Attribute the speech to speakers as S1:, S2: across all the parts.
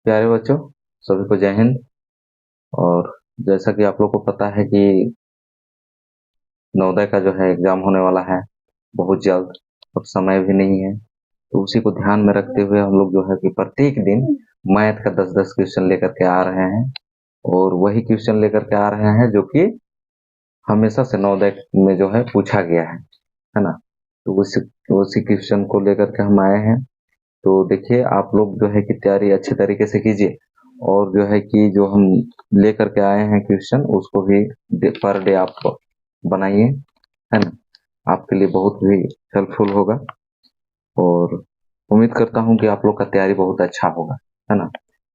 S1: प्यारे बच्चों, सभी को जय हिंद। और जैसा कि आप लोग को पता है कि नवोदय का जो है एग्जाम होने वाला है बहुत जल्द, और समय भी नहीं है। तो उसी को ध्यान में रखते हुए हम लोग जो है कि प्रत्येक दिन मैथ का 10-10 क्वेश्चन लेकर के आ रहे हैं। और वही क्वेश्चन लेकर के आ रहे हैं जो कि हमेशा से नवोदय में जो है पूछा गया है ना। तो उसी उसी क्वेश्चन को लेकर के हम आए हैं। तो देखिए, आप लोग जो है कि तैयारी अच्छे तरीके से कीजिए, और जो है कि जो हम लेकर के आए हैं क्वेश्चन उसको भी पर डे आप बनाइए, है ना। आपके लिए बहुत ही हेल्पफुल होगा, और उम्मीद करता हूँ कि आप लोग का तैयारी बहुत अच्छा होगा, है ना।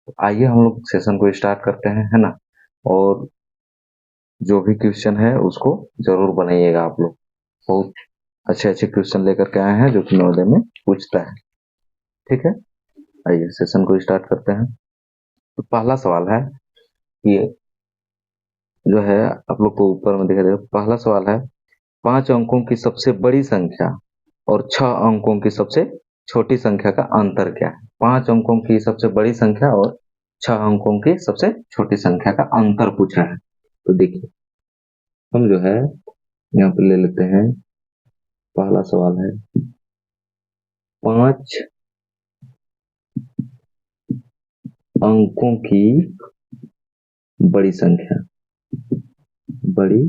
S1: तो आइए हम लोग सेशन को स्टार्ट करते हैं, है ना। और जो भी क्वेश्चन है उसको जरूर बनाइएगा आप लोग। बहुत अच्छे अच्छे क्वेश्चन लेकर के आए हैं जो कि नवोदय में पूछता है। ठीक है, आइए सेशन को स्टार्ट करते हैं। तो पहला सवाल है कि जो है आप लोग को ऊपर में दिखाई देगा। पहला सवाल है, 5 अंकों की सबसे बड़ी संख्या और 6 अंकों की सबसे छोटी संख्या का अंतर क्या है। 5 अंकों की सबसे बड़ी संख्या और 6 अंकों की सबसे छोटी संख्या का अंतर पूछा है। तो देखिए, हम जो है यहाँ पे ले लेते हैं। पहला सवाल है, 5 अंकों की बड़ी संख्या, बड़ी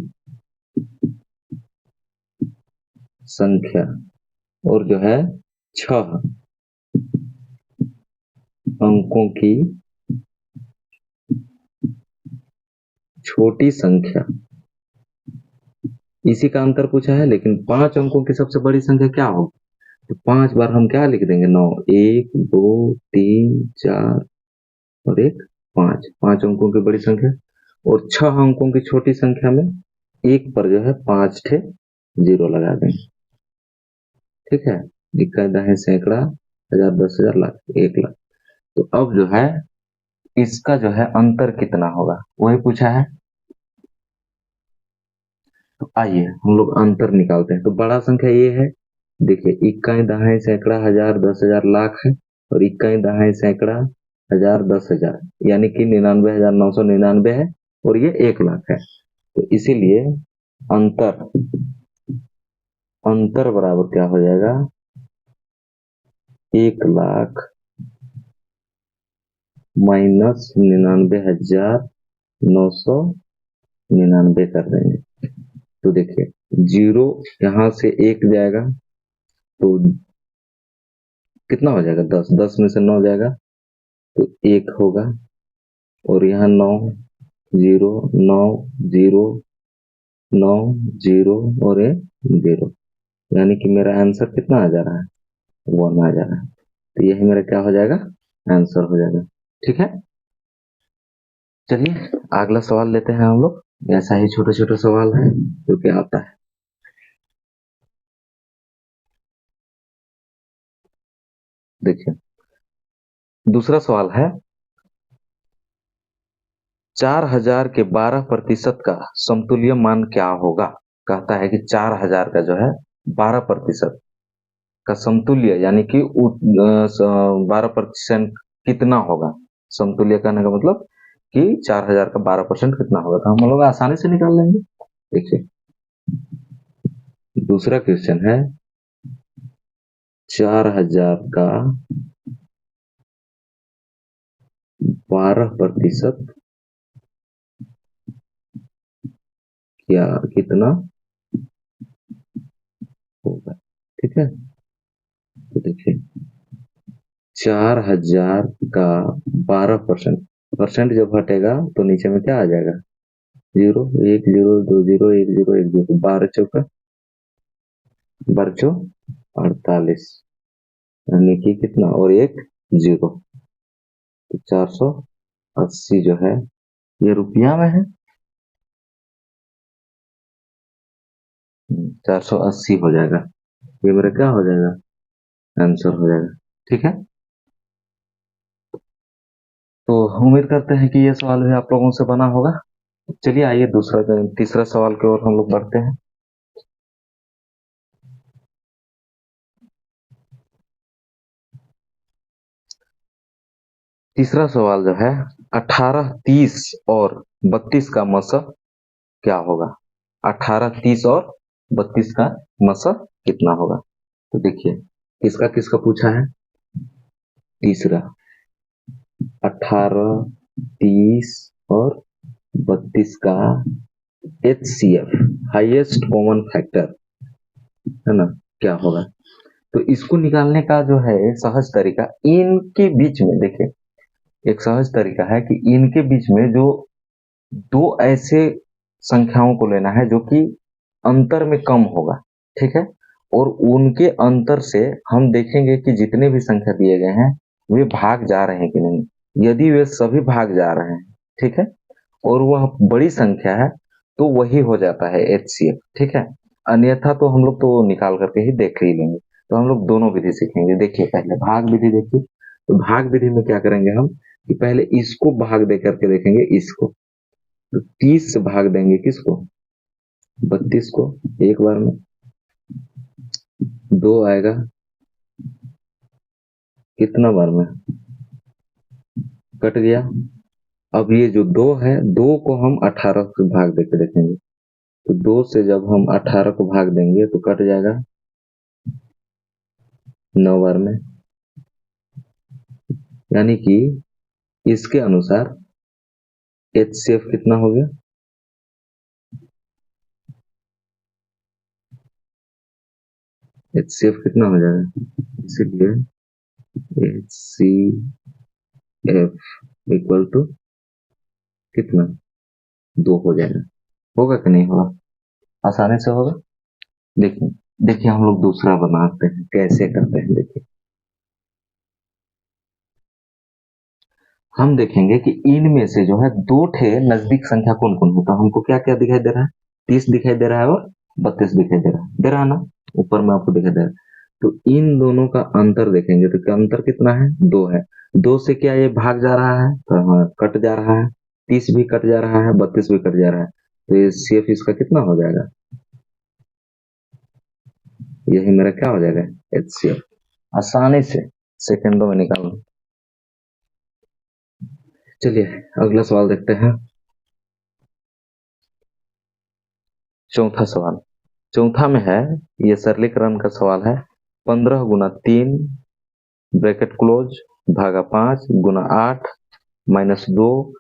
S1: संख्या, और जो है 6 अंकों की छोटी संख्या, इसी का अंतर पूछा है। लेकिन 5 अंकों की सबसे बड़ी संख्या क्या होगी, तो 5 बार हम क्या लिख देंगे, 9। 1, 2, 3, 4 और 1, 5। 5 अंकों की बड़ी संख्या, और 6 अंकों की छोटी संख्या में एक पर जो है 5 जीरो लगा देंगे। ठीक है, इक्का दाहे सैकड़ा, हजार, 10,000, लाख, 1 लाख। तो अब जो है इसका जो है अंतर कितना होगा वही पूछा है। तो आइए हम लोग अंतर निकालते हैं। तो बड़ा संख्या ये है, देखिए, इक्का दहाई सैकड़ा, हजार, 10,000, लाख है। और इक्का दहाई सैकड़ा, हजार, 10,000, यानी कि 99,999 है। और ये 1 लाख है। तो इसीलिए अंतर अंतर बराबर क्या हो जाएगा, 1 लाख माइनस 99,999 कर देंगे। तो देखिए, जीरो यहाँ से 1 जाएगा तो कितना हो जाएगा, 10। 10 में से 9 जाएगा तो 1 होगा। और यहाँ 9, जीरो, 9, जीरो, 9, जीरो, और ये जीरो, यानी कि मेरा आंसर कितना आ जा रहा है, 1 आ जा रहा है। तो यही मेरा क्या हो जाएगा, आंसर हो जाएगा। ठीक है, चलिए अगला सवाल लेते हैं हम लोग। ऐसा ही छोटे छोटे सवाल है जो कि आता है। देखिए, दूसरा सवाल है, 4,000 के 12% का समतुल्य मान क्या होगा। कहता है कि 4,000 का जो है 12% का समतुल्य, यानी कि 12% कितना होगा। समतुल्य कहने का मतलब कि 4,000 का 12% कितना होगा। तो हम लोग आसानी से निकाल लेंगे। देखिए, दूसरा क्वेश्चन है, 4,000 का 12% क्या कितना होगा। ठीक है, तो देखिए, 4,000 का 12%, परसेंट जब हटेगा तो नीचे में क्या आ जाएगा, जीरो। 1 0 2 0 1 0 1 0, 12 चौका 12 48, यानी कि कितना, और एक जीरो। तो 480 जो है ये रुपया में है। 480 हो जाएगा, ये मेरा क्या हो जाएगा, आंसर हो जाएगा। ठीक है, तो उम्मीद करते हैं कि ये सवाल भी आप लोगों से बना होगा। चलिए आइए दूसरा तीसरा सवाल की ओर हम लोग बढ़ते हैं। तीसरा सवाल जो है 18, 30 और 32 का मसा क्या होगा। 18, 30 और 32 का मसा कितना होगा। तो देखिए किसका किसका पूछा है। तीसरा 18, 30 और 32 का HCF हाईएस्ट कॉमन फैक्टर है ना क्या होगा। तो इसको निकालने का जो है सहज तरीका इनके बीच में देखिए एक सहज तरीका है कि इनके बीच में जो दो ऐसे संख्याओं को लेना है जो कि अंतर में कम होगा। ठीक है। और उनके अंतर से हम देखेंगे कि जितने भी संख्या दिए गए हैं वे भाग जा रहे हैं कि नहीं। यदि वे सभी भाग जा रहे हैं ठीक है और वह बड़ी संख्या है तो वही हो जाता है HCF। ठीक है। अन्यथा तो हम लोग तो निकाल करके ही देख ही लेंगे। तो हम लोग दोनों विधि सीखेंगे। देखिए पहले भाग विधि देखिए। तो भाग विधि में क्या करेंगे हम कि पहले इसको भाग दे करके देखेंगे इसको। तो 30 से भाग देंगे किसको 32 को एक बार में। 2 आएगा कितना बार में कट गया। अब ये जो 2 है 2 को हम 18 से भाग देके देखेंगे। तो 2 से जब हम 18 को भाग देंगे तो कट जाएगा 9 बार में। यानी कि इसके अनुसार HCF कितना हो गया। HCF कितना हो जाएगा इसीलिए HCF इक्वल टू कितना 2 हो जाएगा। होगा कि नहीं होगा आसानी से होगा। देखिए देखिए हम लोग दूसरा बनाते हैं कैसे करते हैं। देखिए हम देखेंगे कि इनमें से जो है दो ठे नजदीक संख्या कौन कौन होता है। हमको क्या क्या दिखाई दे रहा है 30 दिखाई दे रहा है और 32 दिखाई दे रहा है ना ऊपर में आपको दिखाई दे रहा है। तो इन दोनों का अंतर देखेंगे तो क्या अंतर कितना है 2 है। 2 से क्या ये भाग जा रहा है तो हाँ कट जा रहा है। 30 भी कट जा रहा है 32 भी कट जा रहा है। तो ये CF इसका कितना हो जाएगा। यही मेरा क्या हो जाएगा HCF। आसानी से सेकंडों में निकालना। चलिए अगला सवाल देखते हैं। चौथा सवाल चौथा में है ये सरलीकरण का सवाल है। 15 गुना 3 ब्रैकेट क्लोज भागा 5 गुना 8 माइनस 2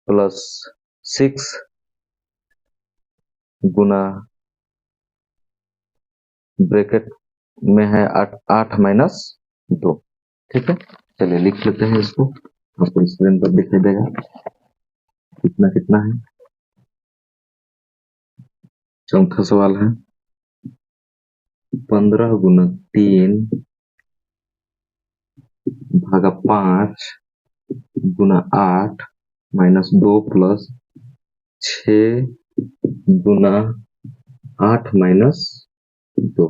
S1: प्लस 6 गुना ब्रैकेट में है 8 माइनस 2। ठीक है। चलिए लिख लेते हैं इसको आपको स्क्रीन पर दिखाई देगा कितना कितना है। चौथा सवाल है 15 गुना 3 भागा 5 गुना 8 माइनस 2 प्लस 6 गुना 8 माइनस 2। तो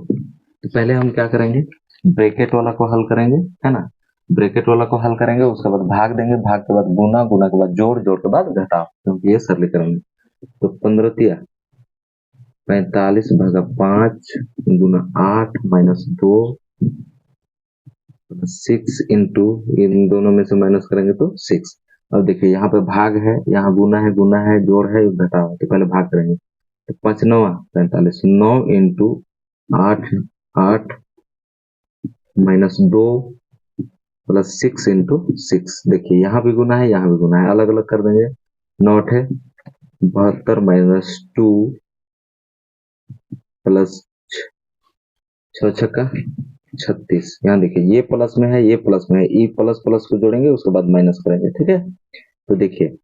S1: पहले हम क्या करेंगे ब्रैकेट वाला को हल करेंगे है ना। ब्रैकेट वाला को हल करेंगे उसके बाद भाग देंगे भाग के बाद गुना गुना के बाद जोड़ जोड़ के बाद घटाओ क्योंकि ये सरलीकरण है। तो 15 तिया 45 भागा 5 गुना 8 माइनस 2 6 इंटू इन दोनों में से माइनस करेंगे तो 6। अब देखिए यहाँ पे भाग है यहाँ गुना है जोड़ है घटाओ। तो पहले भाग करेंगे तो 5 9 45 9 इंटू 8 8 माइनस 2 प्लस 6 इंटू 6। देखिए यहाँ भी गुना है यहाँ भी गुना है अलग अलग कर देंगे। 9 है 72 माइनस 2 प्लस 6 छक्का 36। यहाँ देखिए ये प्लस में है ये प्लस में है ये प्लस प्लस को जोड़ेंगे उसके बाद माइनस करेंगे। ठीक है। तो देखिए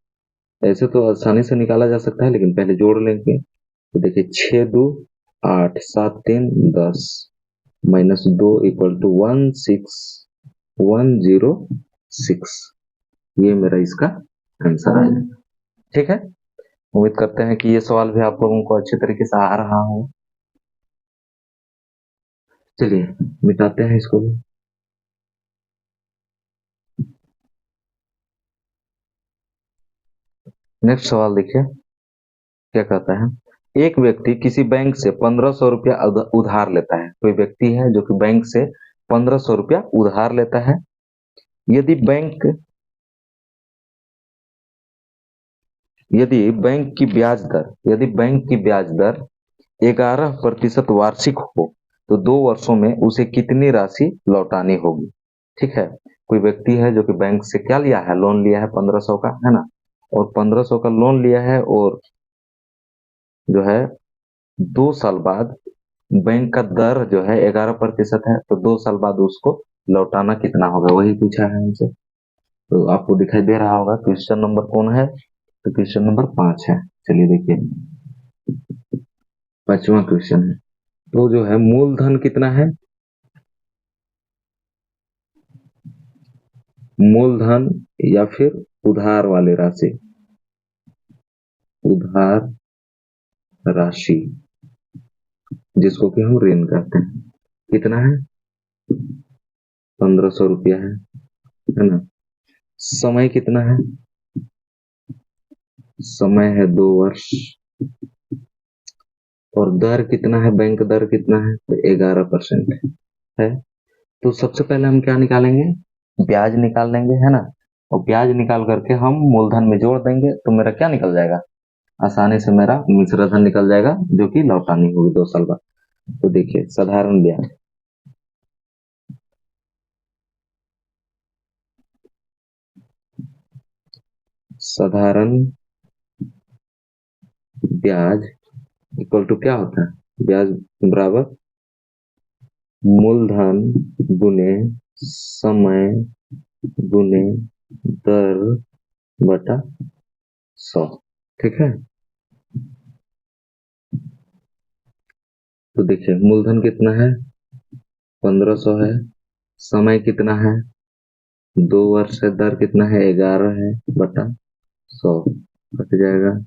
S1: ऐसे तो आसानी से निकाला जा सकता है लेकिन पहले जोड़ लेंगे। तो देखिए 6 2 8 7 3 10 माइनस 2 इक्वल टू 16106। ये मेरा इसका आंसर है। ठीक है। उम्मीद करते हैं कि ये सवाल भी आप लोगों को अच्छे तरीके से आ रहा हो। चलिए मिटाते हैं इसको भी। नेक्स्ट सवाल देखिए क्या कहता है। एक व्यक्ति किसी बैंक से 1500 रुपया उधार लेता है। कोई व्यक्ति है जो कि बैंक से 1500 रुपया उधार लेता है यदि बैंक यदि बैंक की ब्याज दर 11% वार्षिक हो तो 2 वर्षों में उसे कितनी राशि लौटानी होगी। ठीक है, कोई व्यक्ति है जो कि बैंक से क्या लिया है, लोन लिया है 1500 का, है ना, और 1500 का लोन लिया है, और जो है 2 साल बाद बैंक का दर जो है 11% है, तो 2 साल बाद उसको लौटाना कितना होगा, वही पूछा है हमसे। तो आपको दिखाई दे रहा होगा क्वेश्चन नंबर कौन है, तो क्वेश्चन नंबर 5 है। चलिए देखिए, 5वां क्वेश्चन है। तो जो है मूलधन कितना है, मूलधन या फिर उधार वाले राशि, उधार राशि जिसको कि हम ऋण कहते हैं, कितना है, 1500 रुपया है ना। समय कितना है, समय है 2 वर्ष, और दर कितना है, बैंक दर कितना है, तो 11% है। तो सबसे पहले हम क्या निकालेंगे, ब्याज निकाल लेंगे, है ना, और ब्याज निकाल करके हम मूलधन में जोड़ देंगे, तो मेरा क्या निकल जाएगा, आसानी से मेरा मिश्र धन निकल जाएगा, जो कि लौटानी होगी 2 साल बाद। तो देखिए, साधारण ब्याज, साधारण ब्याज इक्वल टू क्या होता है, ब्याज बराबर मूलधन गुने समय गुने दर बटा 100। ठीक है, तो देखिए मूलधन कितना है, 1500 है, समय कितना है, 2 वर्ष है, दर कितना है, 11 है, बटा 100 कट जाएगा।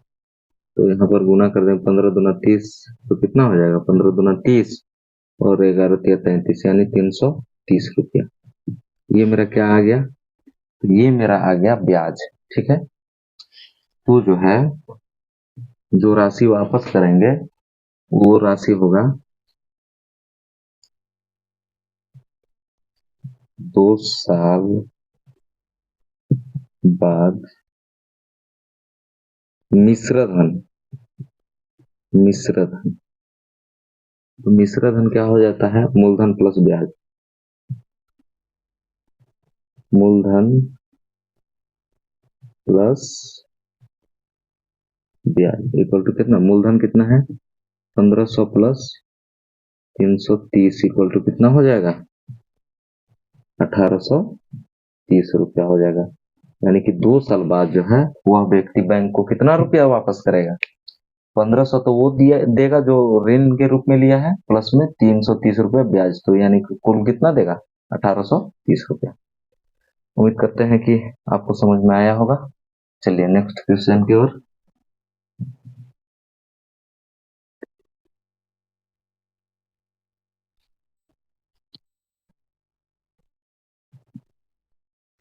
S1: तो यहाँ पर गुना कर दें, 15 दूना 30, तो कितना हो जाएगा, 15 दूना 30 और 11 तिया 33, यानी 330 रुपया। ये मेरा क्या आ गया, तो ये मेरा आ गया ब्याज। ठीक है, तो जो है जो राशि वापस करेंगे वो राशि होगा 2 साल बाद मिश्र धन, मिश्र धन, तो मिश्र धन क्या हो जाता है, मूलधन प्लस ब्याज, मूलधन प्लस ब्याज इक्वल टू कितना, मूलधन कितना है 1500 प्लस 330 इक्वल टू कितना हो जाएगा, 1830 रुपया हो जाएगा। यानी कि 2 साल बाद जो है वह व्यक्ति बैंक को कितना रुपया वापस करेगा, 1500 तो वो दिया देगा जो ऋण के रूप में लिया है, प्लस में 330 रुपया ब्याज, तो यानी कि कुल कितना देगा, 1830 रुपया। उम्मीद करते हैं कि आपको समझ में आया होगा। चलिए नेक्स्ट क्वेश्चन की ओर।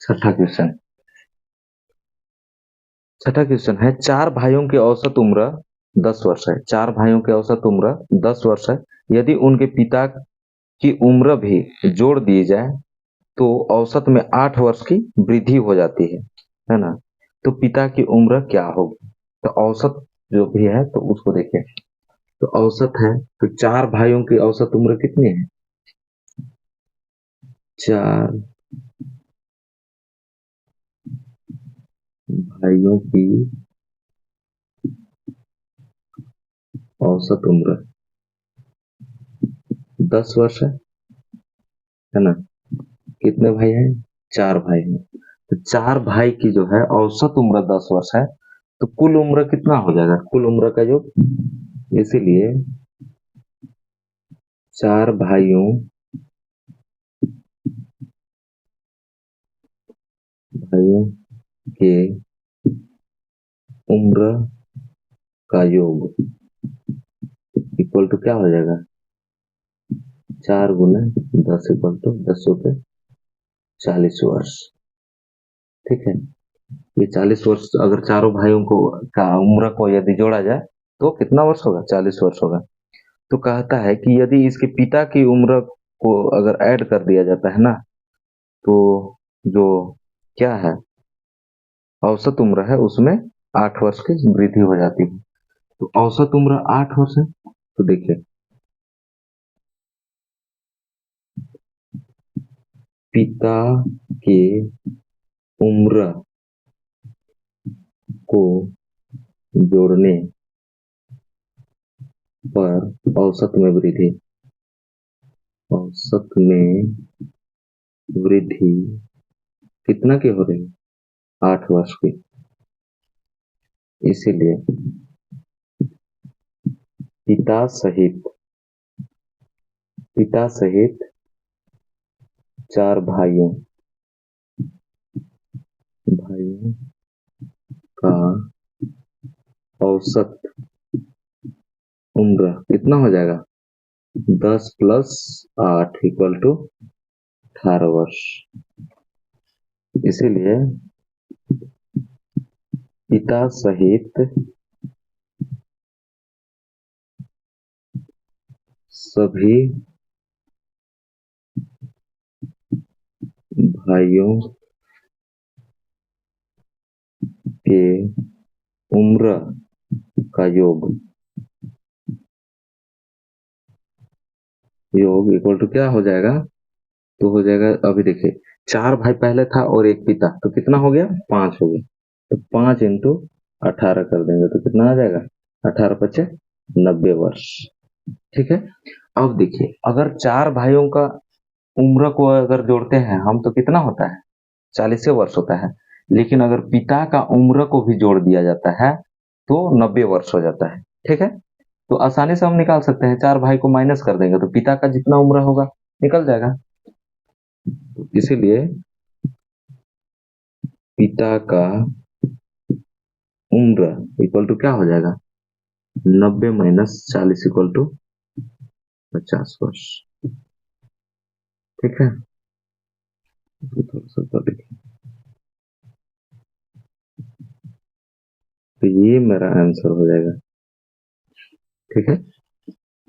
S1: छठा क्वेश्चन, छठा क्वेश्चन है, 4 भाइयों की औसत उम्र 10 वर्ष है, 4 भाइयों की औसत उम्र 10 वर्ष है। यदि उनके पिता की उम्र भी जोड़ दी जाए तो औसत में 8 वर्ष की वृद्धि हो जाती है ना। तो पिता की उम्र क्या होगी, तो औसत जो भी है तो उसको देखिए, तो औसत है, तो 4 भाइयों की औसत उम्र कितनी है, 4 भाइयों की औसत उम्र 10 वर्ष है ना। कितने भाई हैं, 4 भाई हैं, तो 4 भाई की जो है औसत उम्र 10 वर्ष है, तो कुल उम्र कितना हो जाएगा, कुल उम्र का योग, इसीलिए 4 भाइयों भाइयों के उम्र का योग इक्वल टू क्या हो जाएगा, 4 गुना 10 इक्वल टू 10 रुपये 40 वर्ष। ठीक है, ये 40 वर्ष अगर चारों भाइयों को का उम्र को यदि जोड़ा जाए तो कितना वर्ष होगा, 40 वर्ष होगा। तो कहता है कि यदि इसके पिता की उम्र को अगर ऐड कर दिया जाता है ना, तो जो क्या है औसत उम्र है उसमें 8 वर्ष की वृद्धि हो जाती है। तो औसत उम्र 8 वर्ष है। तो देखिए पिता के उम्र को जोड़ने पर औसत में वृद्धि, औसत में वृद्धि कितना की हो रही है 8 वर्ष की। इसीलिए पिता सहित पिता सहित 4 भाइयों भाइयों का औसत उम्र कितना हो जाएगा 10 + 8 = 18 वर्ष। इसीलिए पिता सहित सभी भाइयों के उम्र का योग इक्वल टू क्या हो जाएगा। तो हो जाएगा, अभी देखिए 4 भाई पहले था और एक पिता, तो कितना हो गया 5 हो गया। तो 5 × 18 कर देंगे तो कितना आ जाएगा 18 × 5 = 90 वर्ष। ठीक है। अब देखिए अगर 4 भाइयों का उम्र को अगर जोड़ते हैं हम तो कितना होता है 40 वर्ष होता है। लेकिन अगर पिता का उम्र को भी जोड़ दिया जाता है तो 90 वर्ष हो जाता है। ठीक है। तो आसानी से हम निकाल सकते हैं, 4 भाई को माइनस कर देंगे तो पिता का जितना उम्र होगा निकल जाएगा। तो इसीलिए पिता का उम्र इक्वल टू क्या हो जाएगा 90 - 40 = 50 वर्ष। ठीक है। तो थोड़ा सा तो देखिए, तो ये मेरा आंसर हो जाएगा। ठीक है,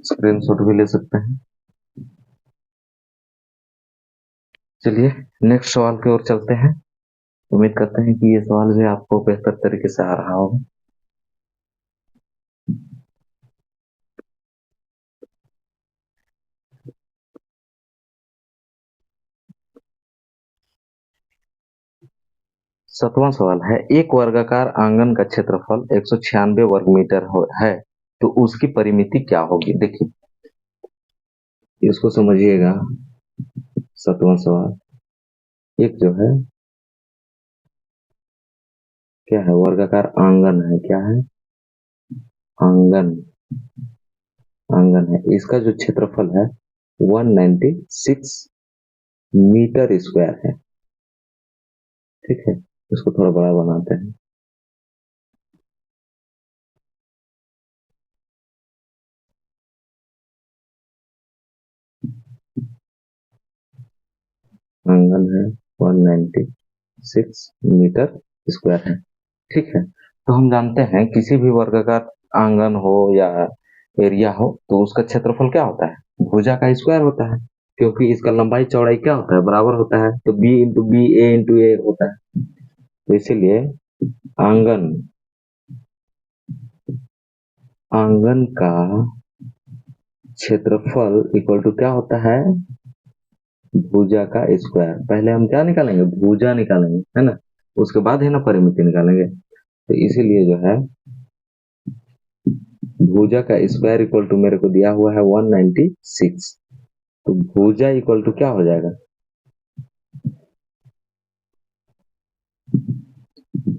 S1: स्क्रीनशॉट भी ले सकते हैं। चलिए नेक्स्ट सवाल की ओर चलते हैं। उम्मीद करते हैं कि ये सवाल भी आपको बेहतर तरीके से आ रहा होगा। सातवां सवाल है, एक वर्गाकार आंगन का क्षेत्रफल 196 वर्ग मीटर है तो उसकी परिमिति क्या होगी। देखिए इसको समझिएगा। सातवां सवाल, एक जो है क्या है वर्गाकार आंगन है, क्या है आंगन, आंगन है। इसका जो क्षेत्रफल है 196 मीटर स्क्वायर है। ठीक है, इसको थोड़ा बड़ा बनाते हैं। आंगन है 196 मीटर स्क्वायर है। ठीक है, तो हम जानते हैं किसी भी वर्गाकार आंगन हो या एरिया हो तो उसका क्षेत्रफल क्या होता है भुजा का स्क्वायर होता है, क्योंकि इसका लंबाई चौड़ाई क्या होता है बराबर होता है। तो बी इंटू बी ए इंटू ए होता है। तो इसीलिए आंगन आंगन का क्षेत्रफल इक्वल टू क्या होता है भुजा का स्क्वायर। पहले हम क्या निकालेंगे भुजा निकालेंगे है ना, उसके बाद है ना परिमिति निकालेंगे। तो इसीलिए जो है भुजा का स्क्वायर इक्वल टू मेरे को दिया हुआ है 196। तो भुजा इक्वल टू क्या हो जाएगा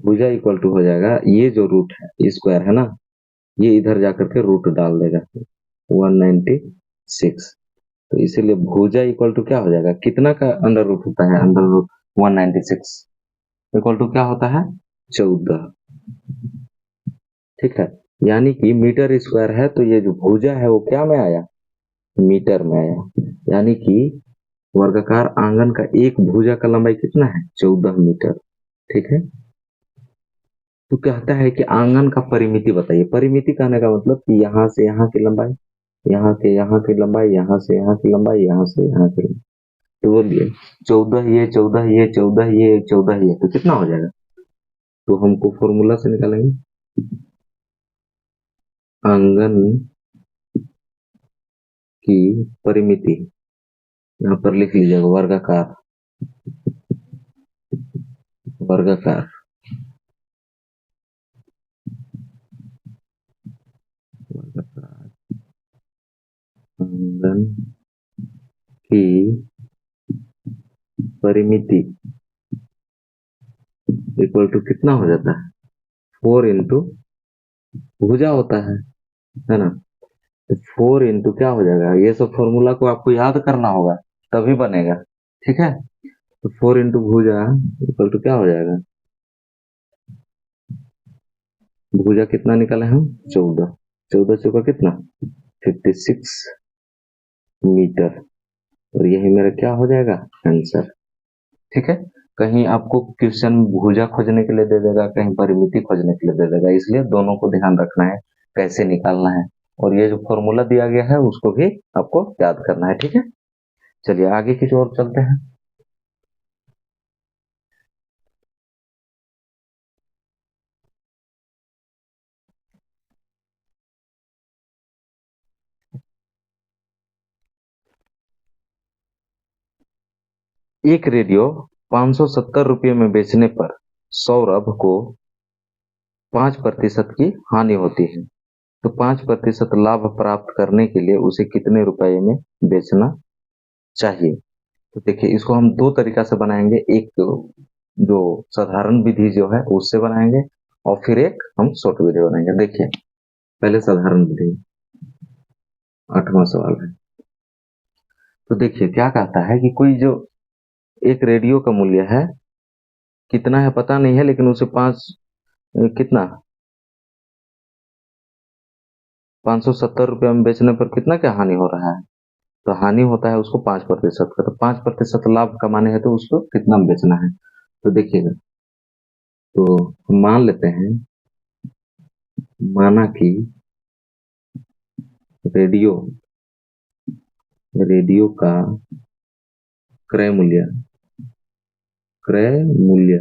S1: भुजा इक्वल टू हो जाएगा ये जो रूट है स्क्वायर है ना, ये इधर जाकर के रूट डाल देगा 196। तो इसीलिए भुजा इक्वल टू क्या हो जाएगा कितना का अंडर रूट होता है अंडर रूट 196 इक्वल टू क्या होता है 14। ठीक है, यानी कि मीटर स्क्वायर है तो ये जो भुजा है वो क्या में आया मीटर में आया। यानी कि वर्गाकार आंगन का एक भुजा का लंबाई कितना है 14 मीटर। ठीक है, तो कहता है कि आंगन का परिमिति बताइए। परिमिति कहने का मतलब कि यहाँ से यहाँ की लंबाई, यहाँ से यहाँ की लंबाई, यहाँ से यहाँ की लंबाई, यहाँ से यहाँ की लंबाई। तो बोलिए 14 ये 14 ये 14 ये 14 ये तो कितना हो जाएगा? तो हमको फॉर्मूला से निकालेंगे आंगन की परिमिति, यहाँ पर लिख लीजिएगा वर्गाकार, वर्गाकार वर्गाकार आंगन की परिमिति इक्वल टू कितना हो जाता है? 4 इंटू भुजा होता है ना? तो 4 इंटू क्या हो जाएगा? ये सब फॉर्मूला को आपको याद करना होगा तभी बनेगा, ठीक है? तो 4 इंटू भुजा इक्वल टू क्या हो जाएगा? भुजा कितना निकाले हम? 14, 14 चौका कितना? 56 मीटर। और यही मेरा क्या हो जाएगा? आंसर, ठीक है? कहीं आपको क्वेश्चन भुजा खोजने के लिए दे देगा, कहीं परिमिति खोजने के लिए दे देगा, इसलिए दोनों को ध्यान रखना है कैसे निकालना है। और ये जो फॉर्मूला दिया गया है उसको भी आपको याद करना है, ठीक है? चलिए आगे की ओर चलते हैं। एक रेडियो 570 रुपये में बेचने पर सौरभ को 5% की हानि होती है, तो 5% लाभ प्राप्त करने के लिए उसे कितने रुपए में बेचना चाहिए? तो देखिए इसको हम दो तरीका से बनाएंगे, एक जो साधारण विधि जो है उससे बनाएंगे और फिर एक हम शॉर्ट विधि बनाएंगे। देखिए पहले साधारण विधि, 8वां सवाल है। तो देखिए क्या कहता है कि कोई जो एक रेडियो का मूल्य है कितना है पता नहीं है, लेकिन उसे कितना 570 रुपये में बेचने पर कितना क्या हानि हो रहा है? तो हानि होता है उसको 5% का, तो 5% लाभ कमाने है तो उसको कितना में बेचना है? तो देखिएगा, तो मान लेते हैं, माना कि रेडियो रेडियो का क्रय मूल्य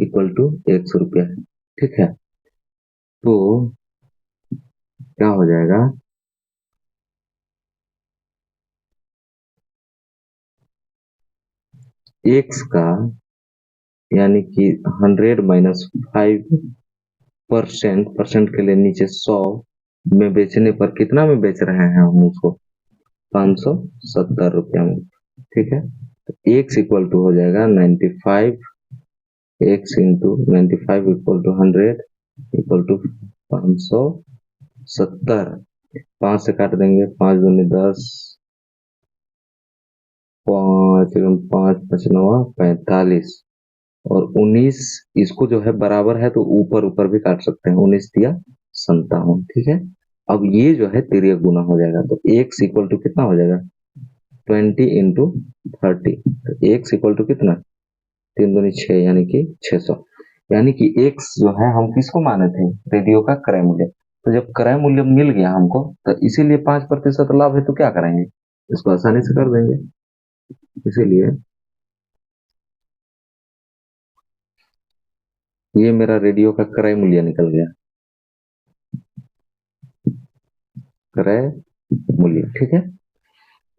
S1: इक्वल टू 100 रुपया है, ठीक है? तो क्या हो जाएगा? एक्स का यानी कि 100 माइनस 5%, परसेंट के लिए नीचे 100 में बेचने पर कितना में बेच रहे हैं हम उसको? 570 रुपया में, ठीक है? तो एक्स इक्वल टू हो जाएगा 95, X into 95 equal to 100 equal to 570। 5 से काट देंगे, 5 दूनी 10, 5 5 5 9 45 और 19, इसको जो है बराबर है तो ऊपर ऊपर भी काट सकते हैं, 19 दिया 57, ठीक है? अब ये जो है तिर्यक गुना हो जाएगा, तो एक्स इक्वल टू कितना हो जाएगा? 20 इंटू 30, तो एक्स इक्वल टू कितना? 3 दूनी 6 यानी कि 600। यानी कि एक्स जो है हम किसको माने थे? रेडियो का क्रय मूल्य। तो जब क्रय मूल्य मिल गया हमको तो इसीलिए 5% लाभ है, तो क्या करेंगे? इसको आसानी से कर देंगे। इसीलिए ये मेरा रेडियो का क्रय मूल्य निकल गया, क्रय मूल्य, ठीक है?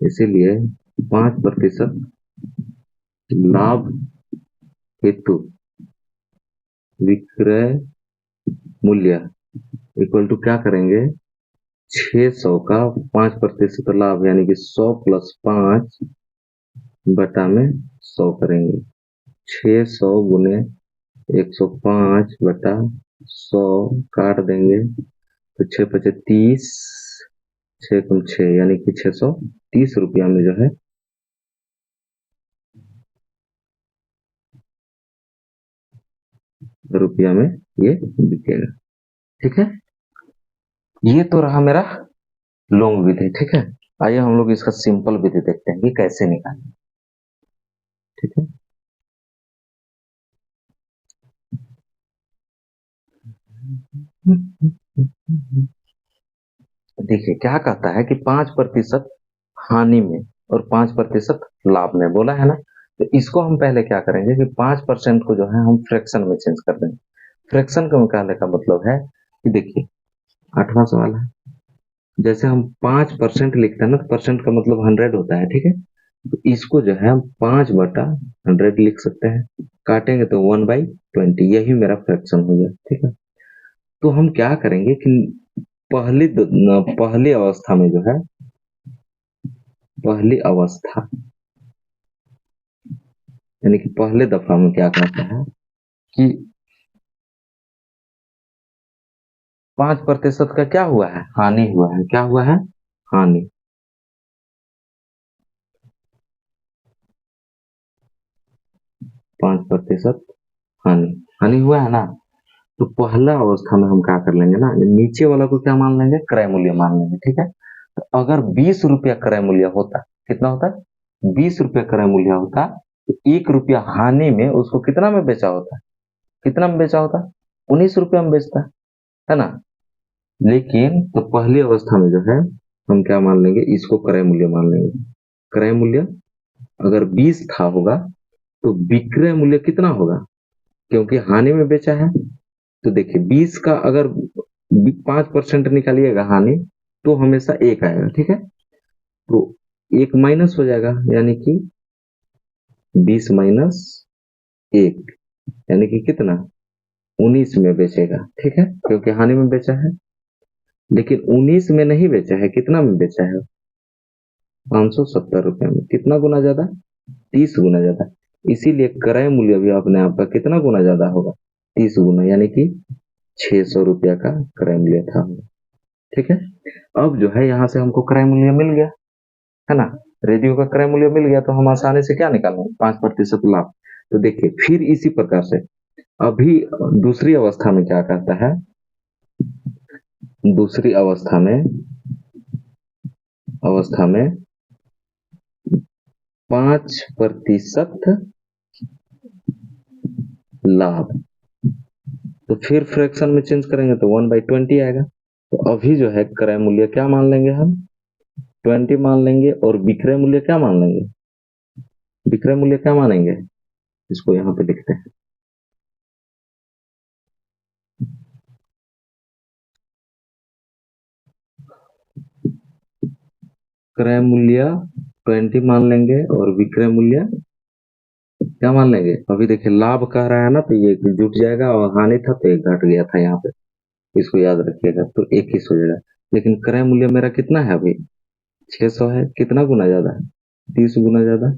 S1: इसीलिए 5% लाभ हेतु विक्रय मूल्य इक्वल टू क्या करेंगे? 600 का 5% लाभ यानी कि 100 प्लस 5 बटा में 100 करेंगे। 600 गुने 105 बटा 100 काट देंगे तो 6 पचे 30, 6 कम 6 यानी कि 630 रुपया में जो है रुपया में ये बिकेगा, ठीक है? ये तो रहा मेरा लॉन्ग विधि, ठीक है? आइए हम लोग इसका सिंपल विधि देखते हैं कि कैसे निकालें, ठीक है? देखिए क्या कहता है कि 5% हानि में और 5% लाभ में बोला है ना। तो इसको हम पहले क्या करेंगे कि 5% को जो है हम फ्रैक्शन में चेंज कर देंगे। फ्रैक्शन का कहने का मतलब है कि देखिए 8वां सवाल है, जैसे हम 5% लिखते हैं ना, तो परसेंट का मतलब 100 होता है, ठीक है। तो इसको जो है हम 5/100 लिख सकते हैं, काटेंगे तो 1/20, यही मेरा फ्रैक्शन हो गया, ठीक है। तो हम क्या करेंगे कि पहली अवस्था में जो है, पहली अवस्था यानी कि पहले दफा में क्या कहता है कि 5% का क्या हुआ है, हानि हुआ है। क्या हुआ है, हानि। 5% हानि, हानि हुआ है ना। तो पहला अवस्था में हम क्या कर लेंगे ना, नीचे वाला को क्या मान लेंगे, क्रय मूल्य मान लेंगे, ठीक है। तो अगर 20 रुपया क्रय मूल्य होता, कितना होता, 20 रुपया क्रय मूल्य होता, तो 1 रुपया हानि में उसको कितना में बेचा होता, कितना में बेचा होता, 19 रुपया में बेचता है ना। लेकिन तो पहली अवस्था में जो है हम क्या मान लेंगे, इसको क्रय मूल्य मान लेंगे। क्रय मूल्य अगर 20 था होगा, तो विक्रय मूल्य कितना होगा, क्योंकि हानि में बेचा है। तो देखिए 20 का अगर 5% निकालिएगा हानि, तो हमेशा एक आएगा, ठीक है। तो एक माइनस हो जाएगा, यानी कि 20 - 1, यानी कि कितना, 19 में बेचेगा, ठीक है, क्योंकि हानि में बेचा है। लेकिन 19 में नहीं बेचा है, कितना में बेचा है, 570 रुपये में। कितना गुना ज्यादा, 30 गुना ज्यादा। इसीलिए क्रय मूल्य भी अपने आप का कितना गुना ज्यादा होगा, 30 गुना, यानी कि 600 रुपया का क्रय मूल्य था, ठीक है। अब जो है यहाँ से हमको क्रय मूल्य मिल गया है ना, रेडियो का क्रय मूल्य मिल गया, तो हम आसानी से क्या निकालेंगे, 5% लाभ। तो देखिए फिर इसी प्रकार से अभी दूसरी अवस्था में क्या करता है, दूसरी अवस्था में 5% लाभ। तो फिर फ्रैक्शन में चेंज करेंगे तो 1/20 आएगा। तो अभी जो है क्रय मूल्य क्या मान लेंगे हम, 20 मान लेंगे, और विक्रय मूल्य क्या मान लेंगे, विक्रय मूल्य क्या मानेंगे, इसको यहाँ पे लिखते हैं। क्रय मूल्य 20 मान लेंगे और विक्रय मूल्य क्या मान लेंगे। अभी देखिए लाभ कह रहा है ना, तो ये जुट जाएगा, और हानि था तो एक घट गया था यहाँ पे, इसको याद रखिएगा, तो 21 हो जाएगा। लेकिन क्रय मूल्य मेरा कितना है अभी, 600 है, कितना गुना ज्यादा है, 30 गुना ज्यादा।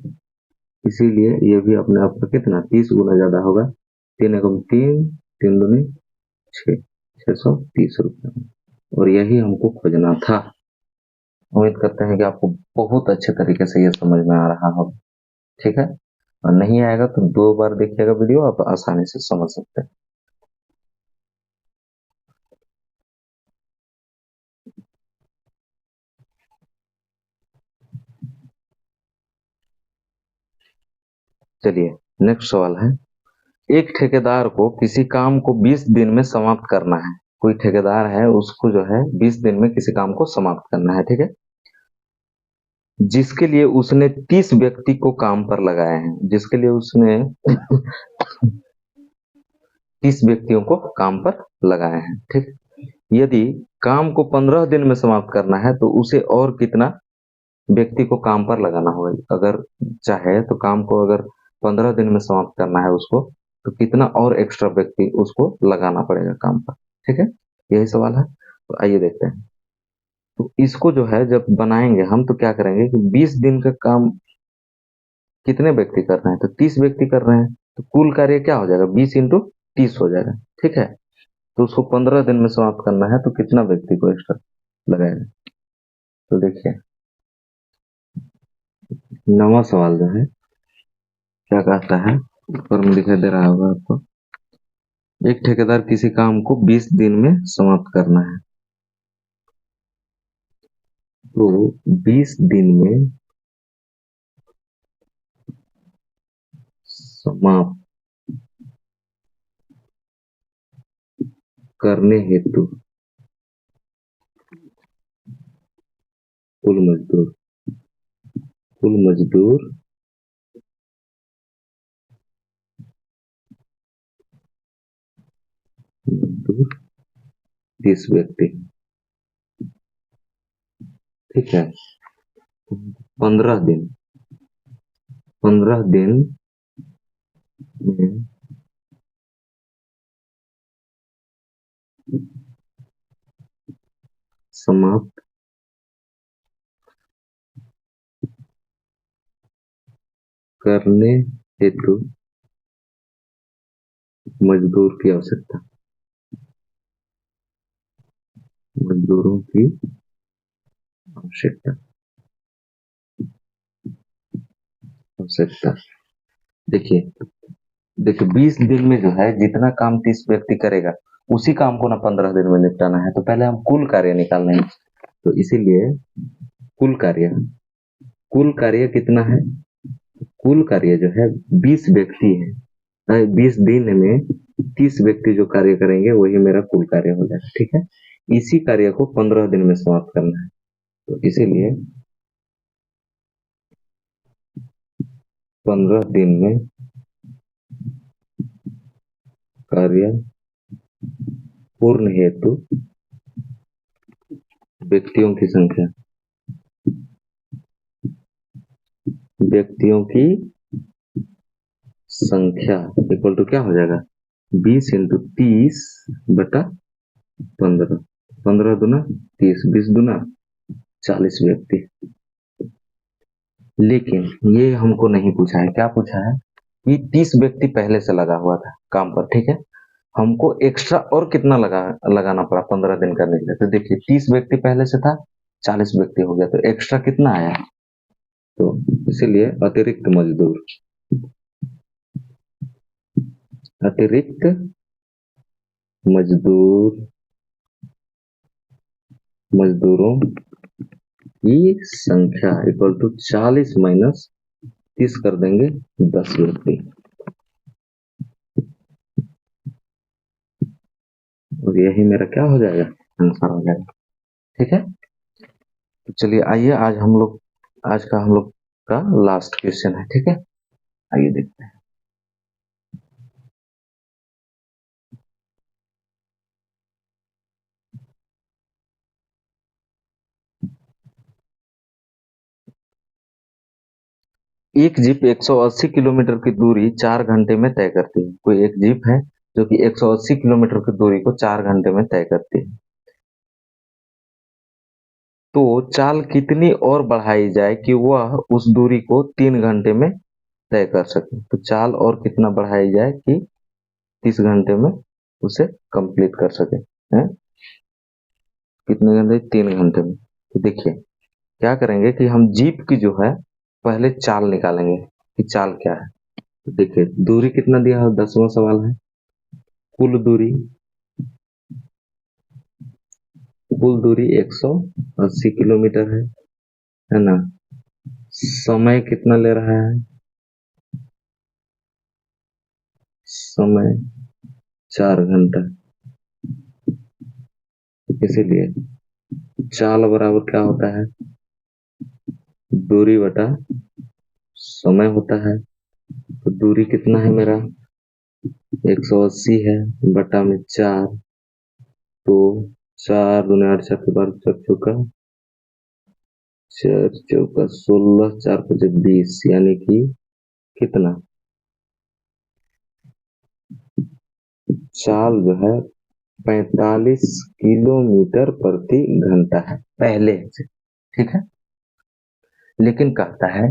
S1: इसीलिए ये भी अपने आप का कितना, 30 गुना ज्यादा होगा। 3 × 3 3 दूनी 6, 630 रुपये। और यही हमको खोजना था। उम्मीद करते हैं कि आपको बहुत अच्छे तरीके से ये समझ में आ रहा होगा, ठीक है। और नहीं आएगा तो 2 बार देखिएगा वीडियो, आप आसानी से समझ सकते हैं। चलिए नेक्स्ट सवाल है, एक ठेकेदार को किसी काम को 20 दिन में समाप्त करना है। कोई ठेकेदार है, उसको जो है 20 दिन में किसी काम को समाप्त करना है, ठीक है। जिसके लिए उसने 30 व्यक्ति को काम पर लगाए हैं, जिसके लिए उसने 30 व्यक्तियों को काम पर लगाए हैं, ठीक। यदि काम को 15 दिन में समाप्त करना है, तो उसे और कितना व्यक्ति को काम पर लगाना होगा। अगर चाहे तो काम को अगर 15 दिन में समाप्त करना है उसको, तो कितना और एक्स्ट्रा व्यक्ति उसको लगाना पड़ेगा काम पर, ठीक है। यही सवाल है, तो आइए देखते हैं। तो इसको जो है जब बनाएंगे हम, तो क्या करेंगे कि 20 दिन का काम कितने व्यक्ति कर रहे हैं, तो 30 व्यक्ति कर रहे हैं, तो कुल कार्य क्या हो जाएगा, 20 × 30 हो जाएगा, ठीक है। तो उसको 15 दिन में समाप्त करना है, तो कितना व्यक्ति को एक्स्ट्रा लगाएगा। तो देखिए 9वां सवाल जो है क्या कहता है, ऊपर में दिखाई दे रहा होगा आपको। एक ठेकेदार किसी काम को 20 दिन में समाप्त करना है, तो 20 दिन में समाप्त करने हेतु कुल मजदूर 30 व्यक्ति, ठीक है। 15 दिन, 15 दिन में समाप्त करने हेतु मजदूर की आवश्यकता, मजदूरों की आवश्यकता, आवश्यकता। देखिए देखिए 20 दिन में जो है जितना काम 30 व्यक्ति करेगा उसी काम को ना 15 दिन में निपटाना है, तो पहले हम कुल कार्य निकाल लेंगे। तो इसीलिए कुल कार्य, कुल कार्य कितना है, कुल कार्य जो है 20 व्यक्ति है, 20 दिन में 30 व्यक्ति जो कार्य करेंगे वही मेरा कुल कार्य हो जाएगा, ठीक है। इसी कार्य को 15 दिन में समाप्त करना है, तो इसीलिए 15 दिन में कार्य पूर्ण हेतु व्यक्तियों की संख्या, व्यक्तियों की संख्या इक्वल टू क्या हो जाएगा, 20 इंटू 30/15, 15 दूना 30, 20 दूना 40 व्यक्ति। लेकिन ये हमको नहीं पूछा है, क्या पूछा है कि 30 व्यक्ति पहले से लगा हुआ था काम पर, ठीक है। हमको एक्स्ट्रा और कितना लगाना पड़ा 15 दिन करने के लिए, तो देखिए 30 व्यक्ति पहले से था, 40 व्यक्ति हो गया, तो एक्स्ट्रा कितना आया, तो इसीलिए अतिरिक्त मजदूर, अतिरिक्त मजदूर, मजदूरों की संख्या इक्वल टू 40 माइनस 30 कर देंगे 10 व्यक्ति, और यही मेरा क्या हो जाएगा, आंसर हो जाएगा, ठीक है। तो चलिए आइए आज का हम लोग का लास्ट क्वेश्चन है, ठीक है। आइए देखते हैं। एक जीप 180 किलोमीटर की दूरी 4 घंटे में तय करती है। कोई एक जीप है जो कि 180 किलोमीटर की दूरी को 4 घंटे में तय करती है, तो चाल कितनी और बढ़ाई जाए कि वह उस दूरी को 3 घंटे में तय कर सके। तो चाल और कितना बढ़ाई जाए कि 30 घंटे में उसे कंप्लीट कर सके, है? कितने घंटे, 3 घंटे में। तो देखिए क्या करेंगे कि हम जीप की जो है पहले चाल निकालेंगे कि चाल क्या है। तो देखिए दूरी कितना दिया है, 10वां सवाल है। कुल दूरी, कुल दूरी 180 किलोमीटर है ना। समय कितना ले रहा है, समय 4 घंटा, इसीलिए चाल बराबर क्या होता है, दूरी बटा समय होता है। तो दूरी कितना है मेरा, 180 है, बटा में 4, तो 4 दूनी 8, 4 के 12, 4 चौका 4 चौका 16, 4 5 20, यानी कि कितना, चाल जो है 45 किलोमीटर प्रति घंटा है पहले से, ठीक है। लेकिन कहता है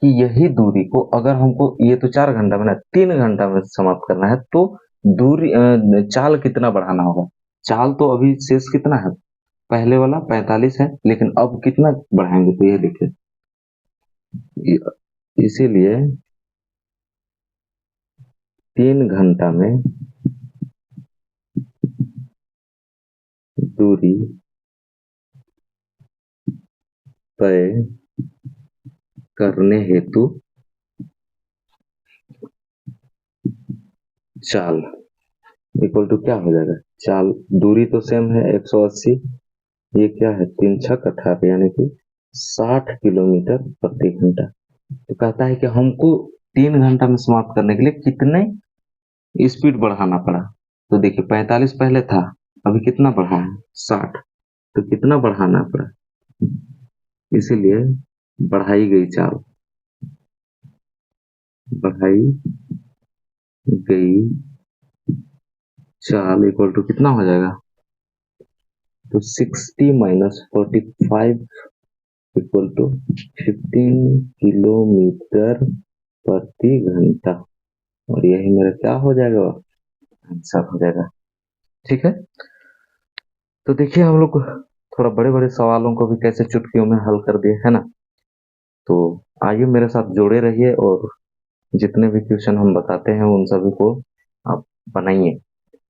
S1: कि यही दूरी को अगर हमको, ये तो 4 घंटा में ना 3 घंटा में समाप्त करना है, तो दूरी चाल कितना बढ़ाना होगा। चाल तो अभी शेष कितना है, पहले वाला 45 है, लेकिन अब कितना बढ़ाएंगे, तो ये देखिए इसीलिए 3 घंटा में दूरी तय करने हेतु चाल इक्वल टू क्या हो जाएगा, चाल दूरी तो सेम है 180, ये क्या है 3 6 18, यानी कि 60 किलोमीटर प्रति घंटा। तो कहता है कि हमको 3 घंटा में समाप्त करने के लिए कितने स्पीड बढ़ाना पड़ा। तो देखिए 45 पहले था, अभी कितना बढ़ा है 60, तो कितना बढ़ाना पड़ा, इसीलिए बढ़ाई गई चाल, बढ़ाई गई चाल इक्वल टू कितना हो जाएगा, तो 60 - 45 इक्वल टू 15 किलोमीटर प्रति घंटा, और यही मेरा क्या हो जाएगा, आंसर हो जाएगा। ठीक है, तो देखिए हम लोग थोड़ा बड़े बड़े सवालों को भी कैसे चुटकियों में हल कर दिए है ना। तो आइए मेरे साथ जोड़े रहिए और जितने भी क्वेश्चन हम बताते हैं उन सभी को आप बनाइए।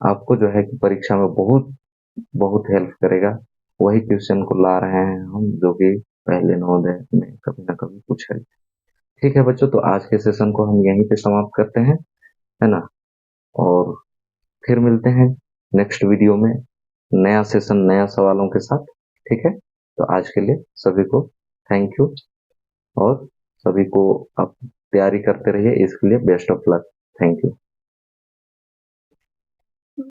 S1: आपको जो है कि परीक्षा में बहुत बहुत हेल्प करेगा। वही क्वेश्चन को ला रहे हैं हम जो कि पहले नवोदय में कभी ना कभी पूछा। ठीक है बच्चों, तो आज के सेशन को हम यहीं पे समाप्त करते हैं, है ना। और फिर मिलते हैं नेक्स्ट वीडियो में नया सेशन नया सवालों के साथ। ठीक है, तो आज के लिए सभी को थैंक यू, और सभी को आप तैयारी करते रहिए, इसके लिए best of luck. Thank you.